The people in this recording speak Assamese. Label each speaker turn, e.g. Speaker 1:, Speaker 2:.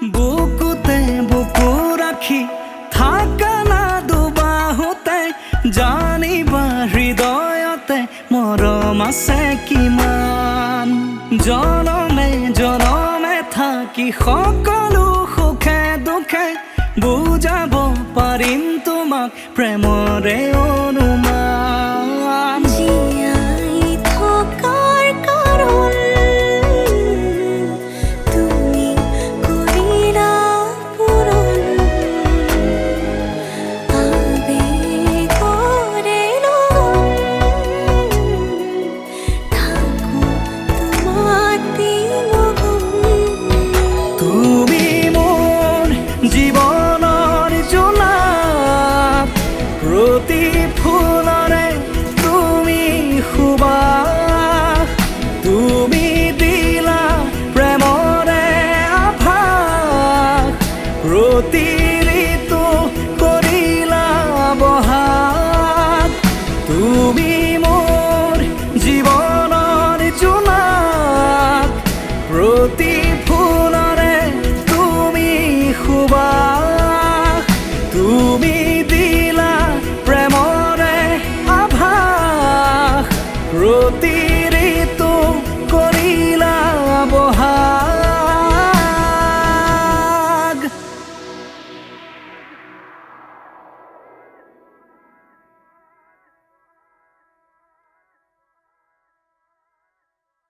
Speaker 1: বুকুতে বুকু ৰাখি থাকা না দুবাহুতে জানিবা হৃদয়তে মৰম আছে কিমান জনমে জনমে থাকি সকলো সুখে দুখে বুজাব পাৰিম তোমাক প্ৰেমৰে অনুমান
Speaker 2: জীয়াই থকাৰ কাৰণ তুমি কৰিলা পূৰণ আবেগৰে থাকো তোমাতে মগন
Speaker 1: তুমি মোৰ জীৱনৰ জোনাক প্ৰতি ফুলৰে তুমি সুবাস তুমি দিলা প্ৰেমৰে আভাস প্ৰতি